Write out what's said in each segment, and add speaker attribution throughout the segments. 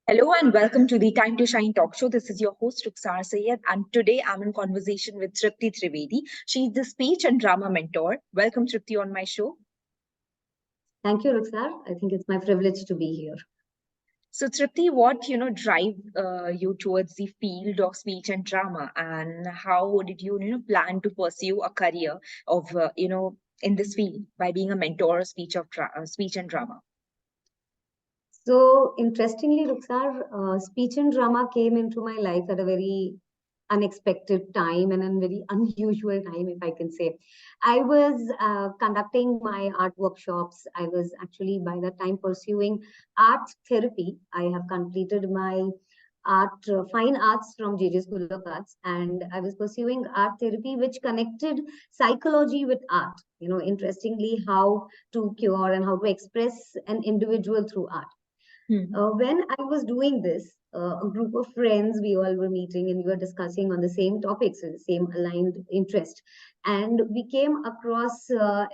Speaker 1: Hello and welcome to the Time to Shine talk show. This is your host Ruksar Sayed, and today I'm in conversation with Trupti Trivedi. She's the speech and drama mentor. Welcome, Trupti, on my show.
Speaker 2: Thank you, Ruksar. I think it's my privilege to be here.
Speaker 1: So, Trupti, what drive you towards the field of speech and drama, and how did you plan to pursue a career of in this field by being a mentor of speech and drama?
Speaker 2: So, interestingly, Ruksar, speech and drama came into my life at a very unexpected time and a very unusual time, if I can say. I was conducting my art workshops. I was actually, by that time, pursuing art therapy. I have completed my fine arts from JJ School of Arts, and I was pursuing art therapy, which connected psychology with art. Interestingly, how to cure and how to express an individual through art. When I was doing this, a group of friends, we all were meeting and we were discussing on the same topics, the same aligned interest. And we came across a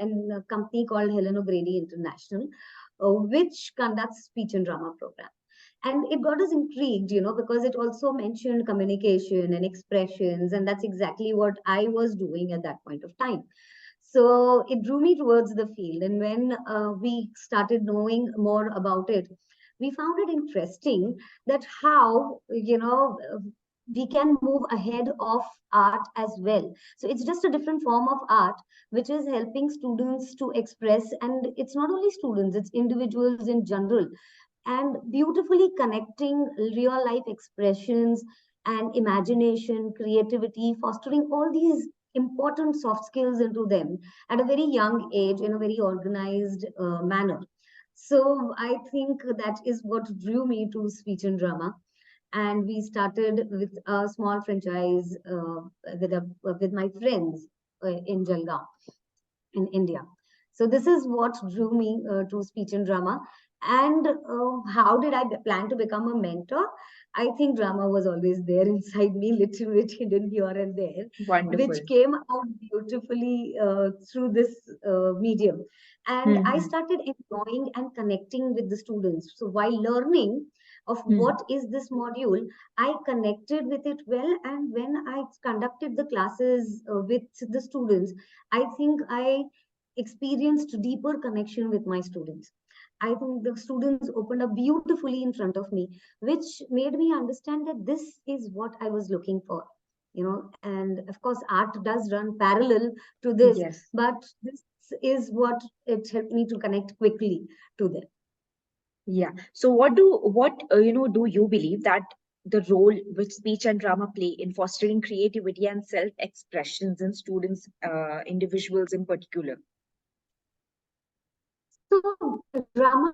Speaker 2: company called Helen O'Grady International, which conducts speech and drama program. And it got us intrigued, because it also mentioned communication and expressions. And that's exactly what I was doing at that point of time. So it drew me towards the field. And when we started knowing more about it, we found it interesting that how, we can move ahead of art as well. So it's just a different form of art, which is helping students to express. And it's not only students, it's individuals in general. And beautifully connecting real life expressions and imagination, creativity, fostering all these important soft skills into them at a very young age in a very organized manner. So I think that is what drew me to speech and drama. And we started with a small franchise with my friends in Jalgaon in India. So this is what drew me to speech and drama. And how did I plan to become a mentor? I think drama was always there inside me, little bit hidden here and there, which
Speaker 1: Wonderful.
Speaker 2: came out beautifully through this medium. And I
Speaker 1: Hmm.
Speaker 2: started enjoying and connecting with the students. So while learning of
Speaker 1: Hmm.
Speaker 2: what is this module, I connected with it well. And when I conducted the classes with the students, I think I experienced deeper connection with my students. I think the students opened up beautifully in front of me, which made me understand that this is what I was looking for. And of course, art does run parallel to this,
Speaker 1: Yes.
Speaker 2: but this is what it helped me to connect quickly to them.
Speaker 1: Yeah. So what do you believe that the role which speech and drama play in fostering creativity and self-expressions in students, individuals in particular?
Speaker 2: So drama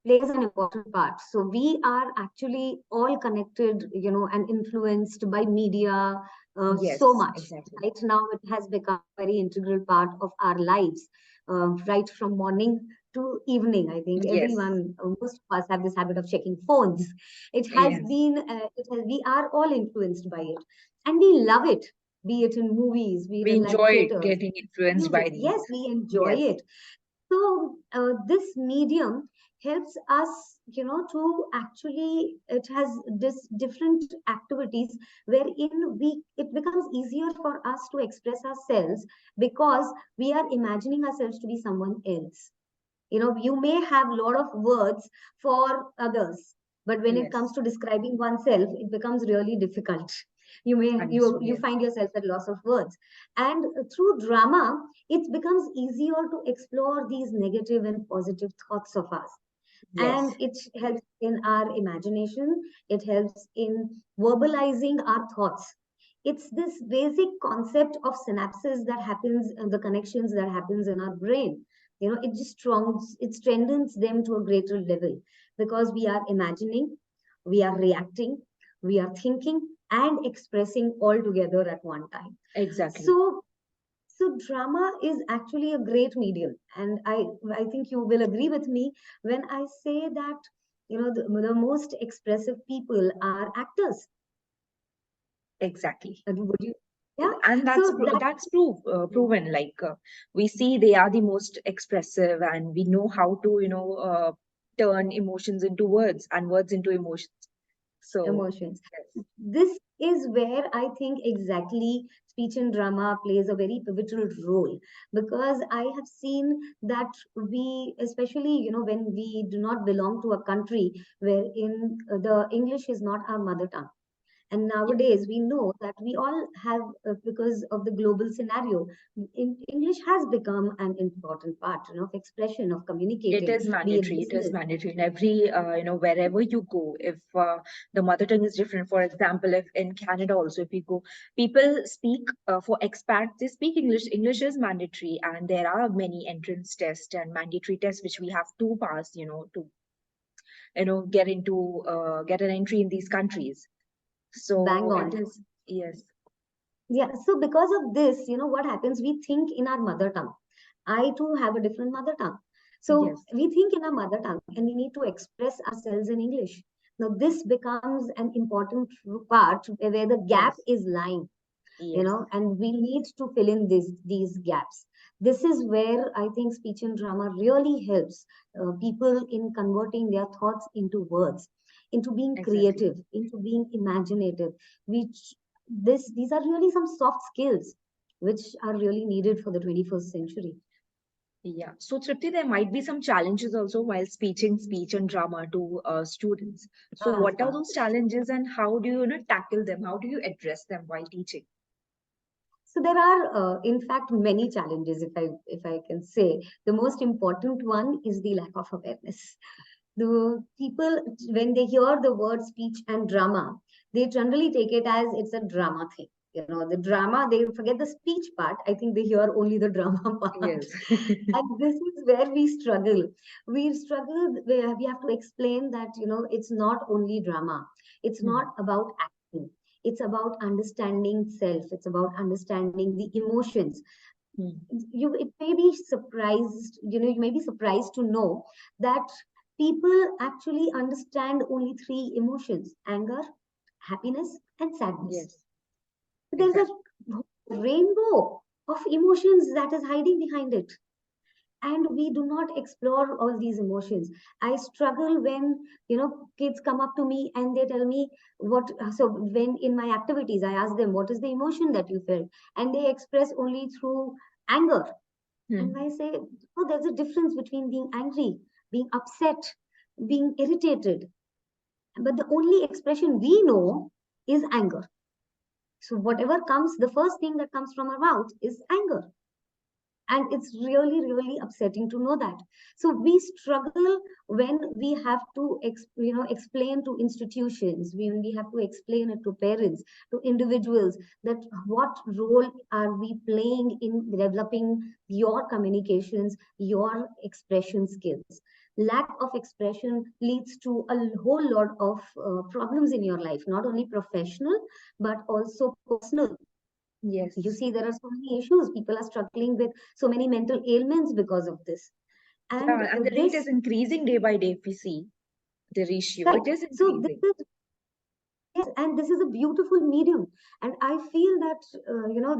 Speaker 2: plays an important part. So we are actually all connected, and influenced by media so
Speaker 1: Yes,
Speaker 2: much.
Speaker 1: exactly.
Speaker 2: Right now, it has become a very integral part of our lives, right from morning to evening. I think
Speaker 1: Yes.
Speaker 2: everyone, most of us have this habit of checking phones.
Speaker 1: Yes.
Speaker 2: We are all influenced by it, and we love it. Be it in movies, be it
Speaker 1: We
Speaker 2: in live
Speaker 1: enjoy
Speaker 2: theaters,
Speaker 1: getting influenced
Speaker 2: music.
Speaker 1: by these.
Speaker 2: Yes, we enjoy
Speaker 1: Yes.
Speaker 2: it. So this medium helps us, to actually, it has this different activities wherein it becomes easier for us to express ourselves because we are imagining ourselves to be someone else. You may have a lot of words for others, but when it comes
Speaker 1: Yes.
Speaker 2: to describing oneself, it becomes really difficult. You
Speaker 1: Understood.
Speaker 2: find yourself at loss of words. And through drama, it becomes easier to explore these negative and positive thoughts of us.
Speaker 1: Yes.
Speaker 2: And it helps in our imagination, it helps in verbalizing our thoughts. It's this basic concept of synapses that happens and the connections that happens in our brain. It strengthens them to a greater level because we are imagining, we are reacting, we are thinking and expressing all together at one time.
Speaker 1: Exactly.
Speaker 2: So so drama is actually a great medium, and I think you will agree with me when I say that the most expressive people are actors.
Speaker 1: Exactly.
Speaker 2: Would you? Yeah.
Speaker 1: And
Speaker 2: So that.
Speaker 1: proven. Like we see they are the most expressive, and we know how to turn emotions into words and words into emotions. So
Speaker 2: Emotions.
Speaker 1: yes,
Speaker 2: This is where I think exactly speech and drama plays a very pivotal role, because I have seen that we, especially, when we do not belong to a country wherein the English is not our mother tongue. And
Speaker 1: yes,
Speaker 2: nowadays, we know that we all have, because of the global scenario, English has become an important part, of expression, of
Speaker 1: it
Speaker 2: communicating,
Speaker 1: is
Speaker 2: be it
Speaker 1: mandatory. It is
Speaker 2: business.
Speaker 1: mandatory in every, wherever you go. If the mother tongue is different, for example, if in Canada also, if you go, people speak for expats, they speak English. English is mandatory, and there are many entrance tests and mandatory tests which we have to pass, to get into get an entry in these countries.
Speaker 2: Bang
Speaker 1: So it
Speaker 2: on.
Speaker 1: is, yes,
Speaker 2: Yeah, so because of this, what happens? We think in our mother tongue. I too have a different mother tongue. So
Speaker 1: yes,
Speaker 2: we think in our mother tongue and we need to express ourselves in English. Now, this becomes an important part where the gap
Speaker 1: yes,
Speaker 2: is lying,
Speaker 1: yes,
Speaker 2: and we need to fill in these gaps. This is where I think speech and drama really helps people in converting their thoughts into words, into being
Speaker 1: exactly.
Speaker 2: creative, into being imaginative, which these are really some soft skills which are really needed for the 21st century.
Speaker 1: Yeah. So, Tripti, there might be some challenges also while speeching speech and drama to students. So, what are
Speaker 2: Uh,
Speaker 1: those challenges and how do you, tackle them? How do you address them while teaching?
Speaker 2: So there are, in fact, many challenges. If I can say, the most important one is the lack of awareness. The people, when they hear the word speech and drama, they generally take it as it's a drama thing. The drama, they forget the speech part. I think they hear only the drama part.
Speaker 1: Yes.
Speaker 2: And this is where we struggle. We struggle, where we have to explain that, it's not only drama. It's not
Speaker 1: Hmm.
Speaker 2: about acting. It's about understanding self. It's about understanding the emotions.
Speaker 1: Hmm.
Speaker 2: It may be surprised, you may be surprised to know that people actually understand only three emotions: anger, happiness, and sadness.
Speaker 1: Yes,
Speaker 2: There's a
Speaker 1: exactly.
Speaker 2: rainbow of emotions that is hiding behind it, and we do not explore all these emotions. I struggle when kids come up to me and they tell me what. So when in my activities I ask them what is the emotion that you felt, and they express only through anger. And
Speaker 1: Hmm.
Speaker 2: I say, oh, there's a difference between being angry, being upset, being irritated, but the only expression we know is anger. So whatever comes, the first thing that comes from our mouth is anger. And it's really really upsetting to know that. So we struggle when we have to explain to institutions, when we have to explain it to parents, to individuals, that what role are we playing in developing your communications, your expression skills. Lack of expression leads to a whole lot of problems in your life, not only professional but also personal. You
Speaker 1: Yes.
Speaker 2: see, there are so many issues. People are struggling with so many mental ailments because of this. And
Speaker 1: Yeah, and the rate is
Speaker 2: this,
Speaker 1: increasing day by day if we see the ratio. It
Speaker 2: correct.
Speaker 1: is
Speaker 2: So this
Speaker 1: increasing.
Speaker 2: is, yes, and this is a beautiful medium. And I feel that,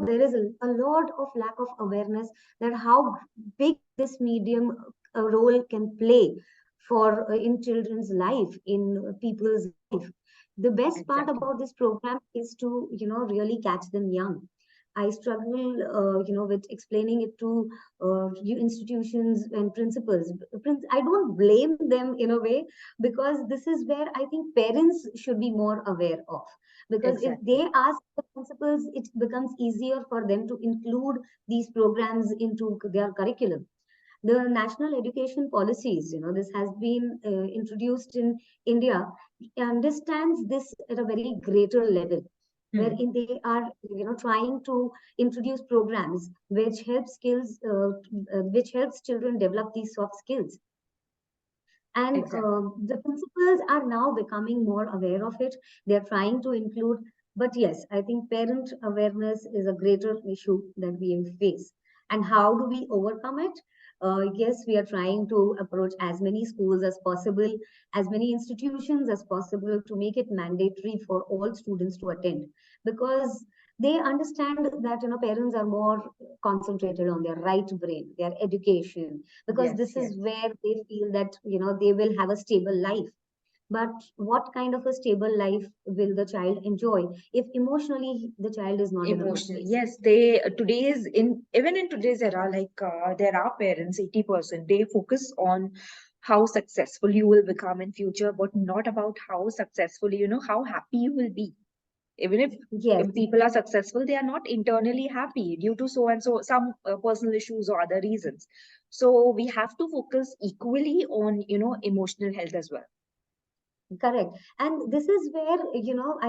Speaker 2: there is a lot of lack of awareness that how big this medium role can play for in children's life, in people's life. The best part
Speaker 1: Exactly.
Speaker 2: about this program is to, really catch them young. I struggle, with explaining it to institutions and principals. I don't blame them in a way, because this is where I think parents should be more aware of. Because if
Speaker 1: Exactly.
Speaker 2: they ask the principals, it becomes easier for them to include these programs into their curriculum. The national education policies, this has been introduced in India, understands this at a very greater level,
Speaker 1: Hmm.
Speaker 2: wherein they are trying to introduce programs which helps children develop these soft skills. And
Speaker 1: Exactly.
Speaker 2: the principals are now becoming more aware of it. They're trying to include, but yes, I think parent awareness is a greater issue that we face. And how do we overcome it? Yes, we are trying to approach as many schools as possible, as many institutions as possible, to make it mandatory for all students to attend. Because They understand that parents are more concentrated on their right brain, their education, because
Speaker 1: Yes,
Speaker 2: this is
Speaker 1: yes.
Speaker 2: where they feel that they will have a stable life. But what kind of a stable life will the child enjoy if emotionally the child is not in a good
Speaker 1: Emotional.
Speaker 2: place?
Speaker 1: Yes, they today's in even in today's era, like there are parents, 80%, they focus on how successful you will become in future, but not about how successful, how happy you will be. Even
Speaker 2: Yes,
Speaker 1: if people are successful, they are not internally happy due to so and so some personal issues or other reasons. So we have to focus equally on, emotional health as well.
Speaker 2: correct. And this is where,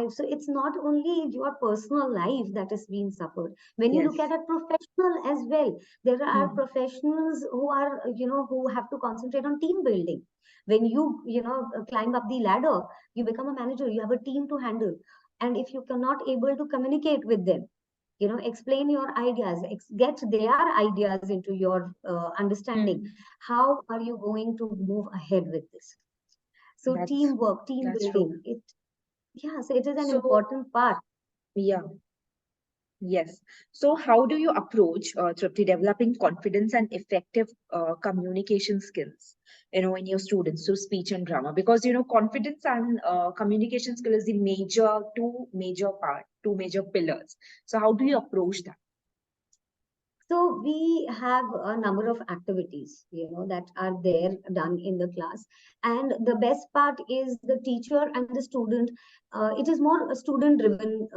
Speaker 2: so it's not only your personal life that is being suffered. When you look
Speaker 1: Yes.
Speaker 2: at a professional as well, there are
Speaker 1: Hmm.
Speaker 2: professionals who are, who have to concentrate on team building. When you, climb up the ladder, you become a manager, you have a team to handle. And if you cannot able to communicate with them, explain your ideas, get their ideas into your understanding,
Speaker 1: Hmm.
Speaker 2: how are you going to move ahead with this? So
Speaker 1: That's
Speaker 2: teamwork, team
Speaker 1: that's true.
Speaker 2: building, yeah, so it is an
Speaker 1: So
Speaker 2: important part.
Speaker 1: yeah. Yes. So, how do you approach, Trupti, developing confidence and effective communication skills, in your students through speech and drama? Because, confidence and communication skill is the two major part, two major pillars. So, how do you approach that?
Speaker 2: So we have a number of activities, that are there done in the class. And the best part is the teacher and the student. It is more a student-driven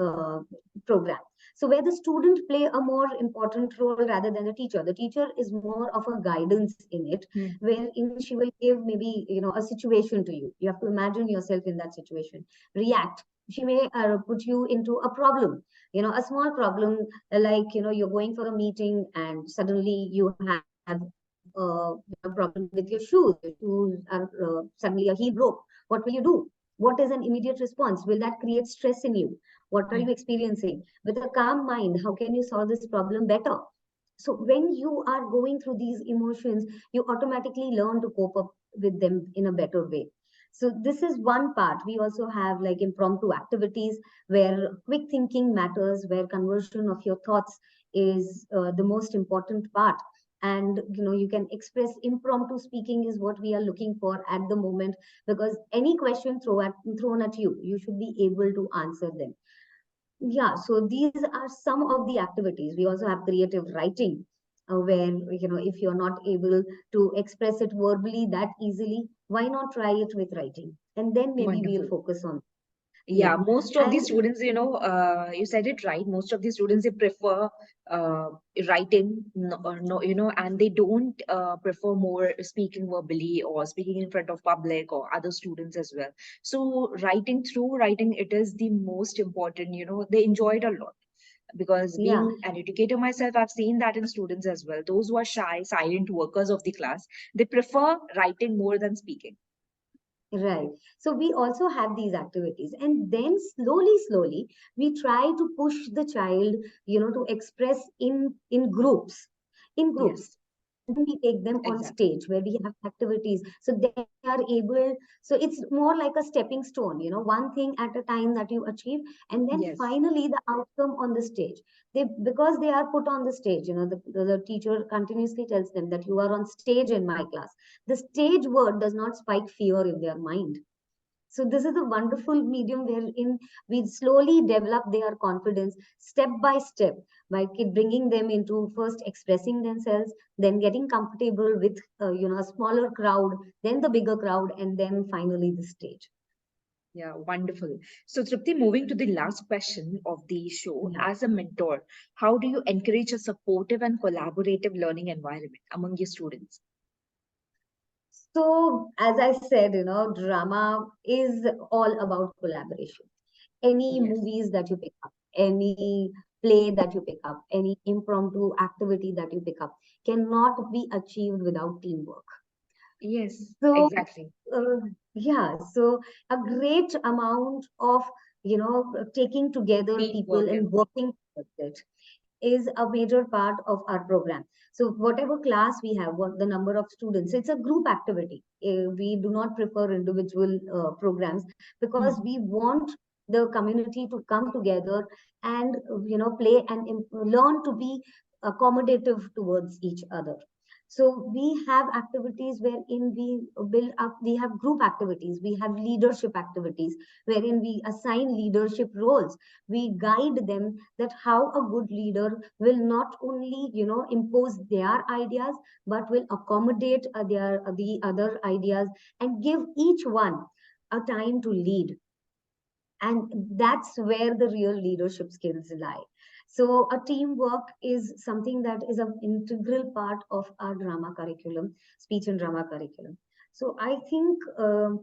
Speaker 2: program. So where the student play a more important role rather than the teacher. The teacher is more of a guidance in it,
Speaker 1: Hmm.
Speaker 2: wherein she will give maybe a situation to you. You have to imagine yourself in that situation, react. She may put you into a problem, a small problem, like you're going for a meeting and suddenly you have problem with your shoes. Your shoes are suddenly a heel broke. What will you do? What is an immediate response? Will that create stress in you? What are
Speaker 1: Hmm.
Speaker 2: you experiencing? With a calm mind, how can you solve this problem better? So when you are going through these emotions, you automatically learn to cope up with them in a better way. So this is one part. We also have like impromptu activities where quick thinking matters, where conversion of your thoughts is the most important part. And you can express. Impromptu speaking is what we are looking for at the moment, because any question thrown at you, you should be able to answer them. Yeah, so these are some of the activities. We also have creative writing, where if you're not able to express it verbally that easily, why not try it with writing, and then maybe we'll
Speaker 1: Wonderful.
Speaker 2: focus on.
Speaker 1: Yeah,
Speaker 2: Yeah.
Speaker 1: most of the
Speaker 2: And
Speaker 1: students, you said it right. Most of the students, they prefer uh, writing, no, and they don't prefer more speaking verbally or speaking in front of public or other students as well. So through writing, it is the most important, they enjoy it a lot. Because
Speaker 2: yeah,
Speaker 1: being an educator myself, I've seen that in students as well. Those who are shy, silent workers of the class, they prefer writing more than speaking.
Speaker 2: right. So we also have these activities, and then slowly, we try to push the child, to express in groups.
Speaker 1: Yes,
Speaker 2: Then we take them on
Speaker 1: exactly.
Speaker 2: stage where we have activities, so they are able. So it's more like a stepping stone, one thing at a time that you achieve, and then
Speaker 1: Yes,
Speaker 2: finally the outcome on the stage. They, because they are put on the stage, the teacher continuously tells them that you are on stage in my class. The stage word does not spike fear in their mind. So this is a wonderful medium wherein we slowly develop their confidence step by step, by bringing them into first expressing themselves, then getting comfortable with a smaller crowd, then the bigger crowd, and then finally the stage.
Speaker 1: yeah, wonderful. So, Tripti, moving to the last question of the show,
Speaker 2: Yeah.
Speaker 1: as a mentor, how do you encourage a supportive and collaborative learning environment among your students?
Speaker 2: So as I said, drama is all about collaboration. Any
Speaker 1: Yes,
Speaker 2: movies that you pick up, any play that you pick up, any impromptu activity that you pick up cannot be achieved without teamwork.
Speaker 1: yes,
Speaker 2: So,
Speaker 1: exactly.
Speaker 2: uh, yeah, so a great amount of, taking together people
Speaker 1: Teamwork
Speaker 2: and
Speaker 1: and
Speaker 2: working towards it is a major part of our program. So whatever class we have, what the number of students, it's a group activity. We do not prefer individual programs because
Speaker 1: hmm,
Speaker 2: we want the community to come together and play and learn to be accommodative towards each other. So we have activities wherein we build up, we have group activities, we have leadership activities wherein we assign leadership roles. We guide them that how a good leader will not only impose their ideas, but will accommodate the other ideas and give each one a time to lead. And that's where the real leadership skills lie. So a teamwork is something that is an integral part of our drama curriculum, speech and drama curriculum. So I think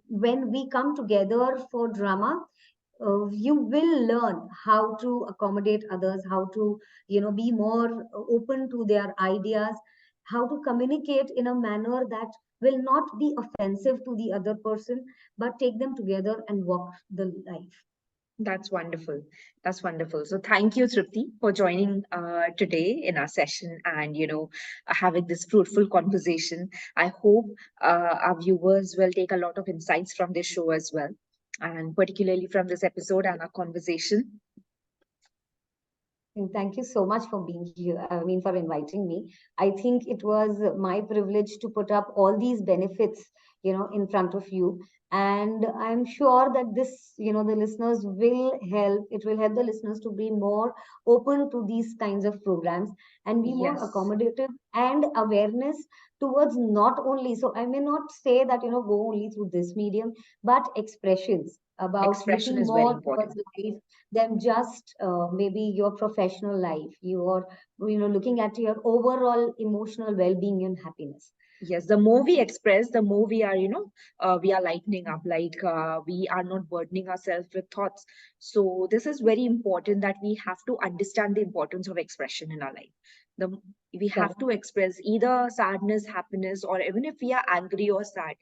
Speaker 2: when we come together for drama, you will learn how to accommodate others, how to be more open to their ideas, how to communicate in a manner that will not be offensive to the other person, but take them together and walk the life.
Speaker 1: That's wonderful. That's wonderful. So thank you, Trupti, for joining today in our session and having this fruitful conversation. I hope our viewers will take a lot of insights from this show as well, and particularly from this episode and our conversation.
Speaker 2: And thank you so much for being here. I mean, for inviting me. I think it was my privilege to put up all these benefits, in front of you. And I'm sure that this, the listeners will help. It will help the listeners to be more open to these kinds of programs and be more
Speaker 1: Yes,
Speaker 2: accommodative and awareness towards not only. So I may not say that, go only through this medium, but expressions about
Speaker 1: expression
Speaker 2: looking
Speaker 1: is very
Speaker 2: more towards
Speaker 1: important.
Speaker 2: life than just maybe your professional life, your looking at your overall emotional well-being and happiness.
Speaker 1: Yes, the more we express, the more we are, we are lightening up, like we are not burdening ourselves with thoughts. So this is very important that we have to understand the importance of expression in our life. The We have
Speaker 2: Correct.
Speaker 1: to express either sadness, happiness, or even if we are angry or sad,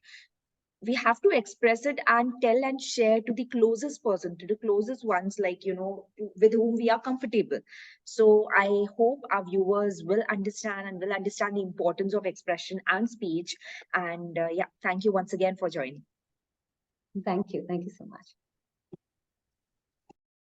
Speaker 1: we have to express it and tell and share to the closest person, to the closest ones, like with whom we are comfortable. So I hope our viewers will understand and will understand the importance of expression and speech. And yeah, thank you once again for joining.
Speaker 2: Thank you so much.